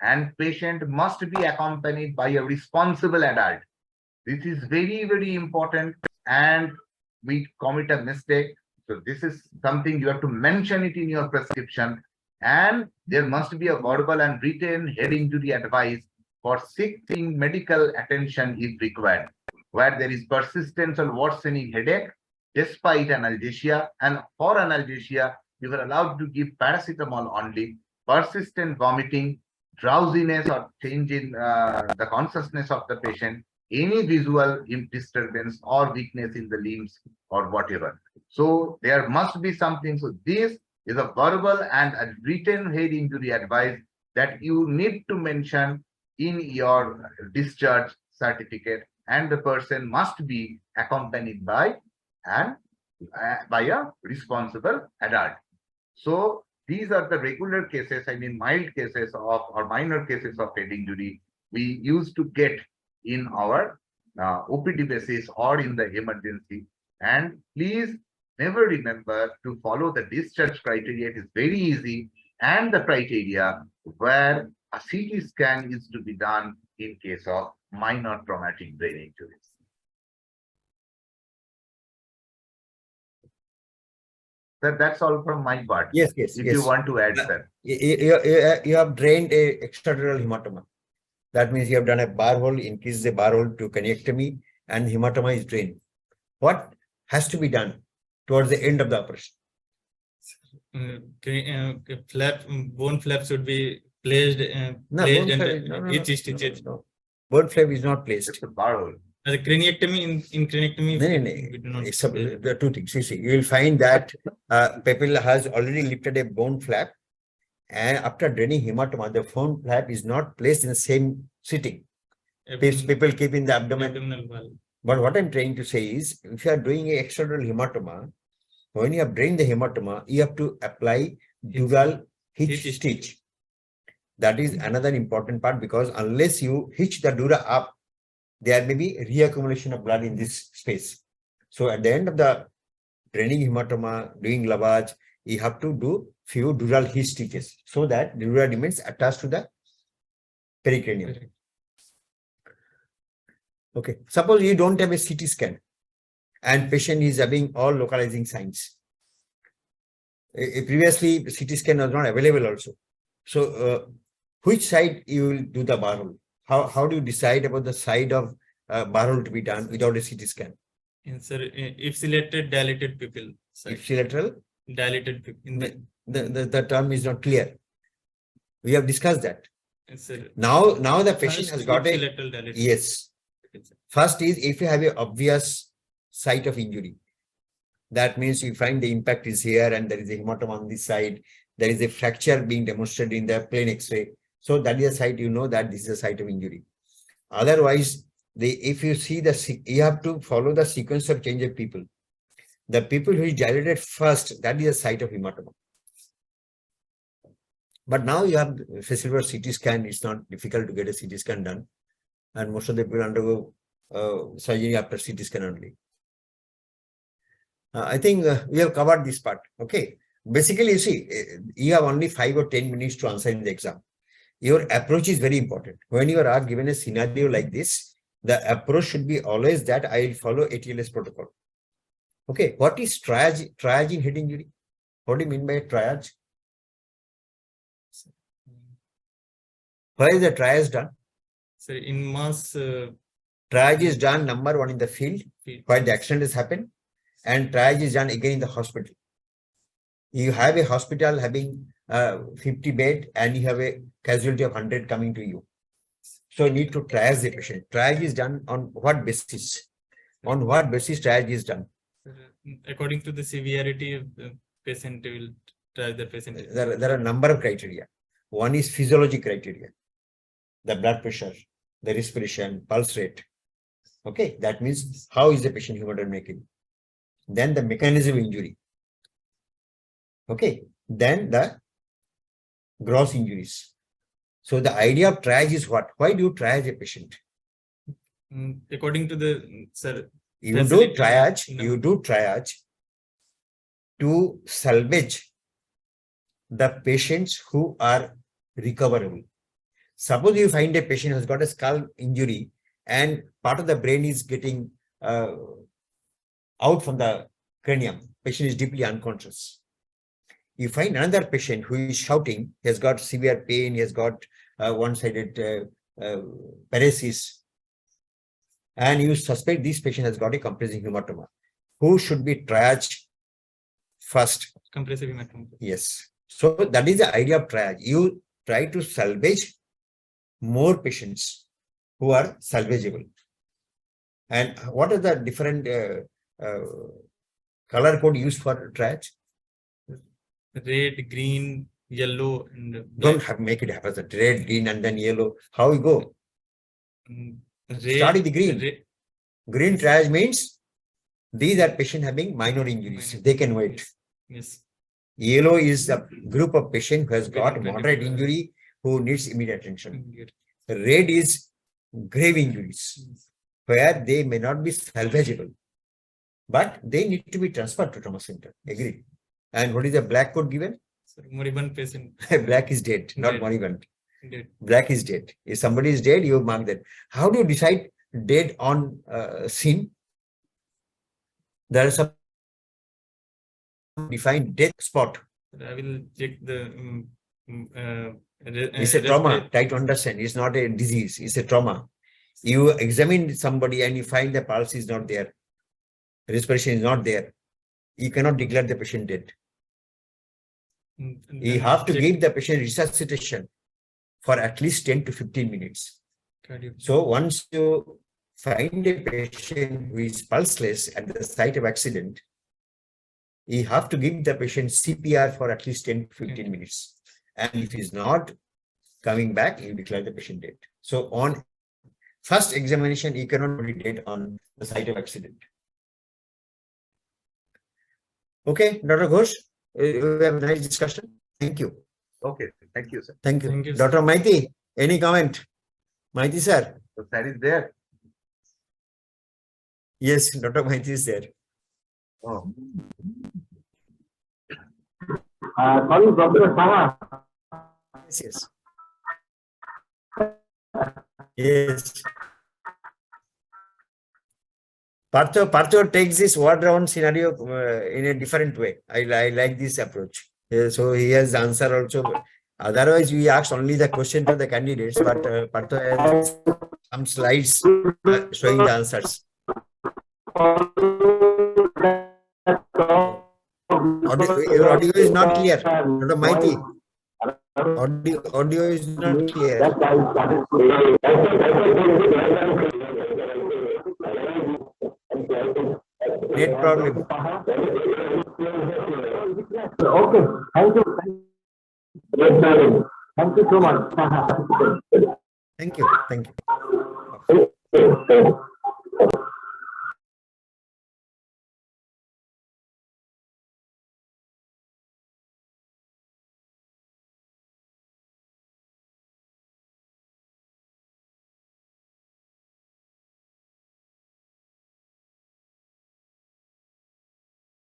and patient must be accompanied by a responsible adult. This is very, very important, and we commit a mistake. So this is something you have to mention it in your prescription, and there must be a verbal and written head injury advice for seeking medical attention if required. where there is persistent or worsening headache despite analgesia, and for analgesia, you are allowed to give paracetamol only, persistent vomiting, drowsiness or change in the consciousness of the patient, any visual disturbance or weakness in the limbs or whatever. So there must be something. So this is a verbal and a written head injury advice that you need to mention in your discharge certificate, and the person must be accompanied by a responsible adult. So these are the regular cases, I mean mild cases of or minor cases of head injury we used to get in our OPD basis or in the emergency. And please never remember to follow the discharge criteria. It is very easy, and the criteria where a CT scan is to be done in case of minor traumatic brain injuries. Sir, that's all from my part. Yes, yes, If yes. you want to add, sir. You have drained a extradural hematoma. That means you have done a bar hole, increased the bar hole to craniotomy, and hematoma is drained. What has to be done towards the end of the operation? Bone flap should be placed. No, placed bone and flap, each stitches. no. Bone flap is not placed. It's a bar hole. The craniectomy in craniectomy. No, we do not it's place. there are two things. You see, you will find that people has already lifted a bone flap, and after draining hematoma, the bone flap is not placed in the same sitting. People keep in the abdomen. Abdominal wall. But what I'm trying to say is, if you are doing a extradural hematoma, when you have drained the hematoma, you have to apply dural hitch Hitch stitch. That is another important part, because unless you hitch the dura up, there may be reaccumulation of blood in this space. So at the end of the draining hematoma, doing lavage, you have to do few dural hitch stitches so that the dura remains attached to the pericranium. Correct. Okay. Suppose you don't have a CT scan and patient is having all localizing signs. Previously, CT scan was not available also. So which side you will do the bar hole? How do you decide about the side of bar hole to be done without a CT scan? Yes, sir. If selected, dilated pupil. Ipsilateral? Dilated pupil. In The term is not clear. We have discussed that. yes, sir. Now the patient First, has got a ipsilateral dilated. yes. Yes, sir. First is if you have an obvious site of injury. That means you find the impact is here and there is a hematoma on this side. There is a fracture being demonstrated in the plain X-ray. So that is a site, you know that this is a site of injury. Otherwise, if you see you have to follow the sequence of change of people. The people who is dilated first, that is a site of hematoma. But now you have facility for CT scan. It's not difficult to get a CT scan done. And most of the people undergo surgery after CT scan only. I think we have covered this part. Okay. Basically, you see, you have only 5 or 10 minutes to answer in the exam. Your approach is very important. When you are given a scenario like this, the approach should be always that I will follow ATLS protocol. Okay. What is triage? Triage in head injury? What do you mean by triage? Why is the triage done? So in mass. Triage is done, number one, in the field where the accident has happened, and triage is done again in the hospital. You have a hospital having 50 bed and you have a casualty of 100 coming to you. So you need to triage the patient. Triage is done on what basis? On what basis triage is done? According to the severity of the patient, will triage the patient. There are a number of criteria. One is physiology criteria. The blood pressure, the respiration, pulse rate. Okay, that means how is the patient hemodynamic? Then the mechanism of injury. Okay, then the gross injuries. So the idea of triage is what? Why do you triage a patient? According to the sir, You do triage to salvage the patients who are recoverable. Suppose you find a patient who has got a skull injury and part of the brain is getting out from the cranium. Patient is deeply unconscious. You find another patient who is shouting, he has got severe pain, he has got one-sided paresis. and you suspect this patient has got a compressive hematoma, who should be triaged first? Compressive hematoma. Yes. So that is the idea of triage. You try to salvage more patients who are salvageable. And what are the different color code used for triage? Red, green, yellow, and Don't black. have make it happen. Red, green, and then yellow. How you go? Red, Start with the green. red- Green triage means these are patients having minor injuries. They can wait. Yes. Yellow is a group of patient who has got Very moderate critical. injury who needs immediate attention. Yes. Red is grave injuries where they may not be salvageable, but they need to be transferred to trauma center. Agree. And what is the black code given? So, moribund patient. Black is dead, not Dead. moribund. Dead. Black is dead. If somebody is dead, you mark that. How do you decide dead on scene? There is some defined death spot. I will check the It's a trauma. Try to understand. It's not a disease. It's a trauma. You examine somebody and you find the pulse is not there. Respiration is not there. You cannot declare the patient dead. You have to give the patient resuscitation for at least 10 to 15 minutes. So once you find a patient who is pulseless at the site of accident, you have to give the patient CPR for at least 10 to 15 minutes. And if he's not coming back, you declare the patient dead. So on first examination, you cannot be dead on the site of accident. Okay, Dr. Ghosh, we have a nice discussion. Thank you. Okay, thank you, sir. Thank you. Thank you, sir. Dr. Maiti, any comment? Maiti, sir? So that is there. Yes, Dr. Maiti is there. Oh. Sorry, Dr. Saha. Yes, yes. Yes. Partho takes this word round scenario in a different way. I like this approach. So he has answer also. Otherwise, we asked only the question to the candidates, but Partho has some slides showing the answers. Your audio is not clear. Dr. Maiti, audio is not clear. Net problem. Okay, thank you. Thank you so much. Thank you. Thank you.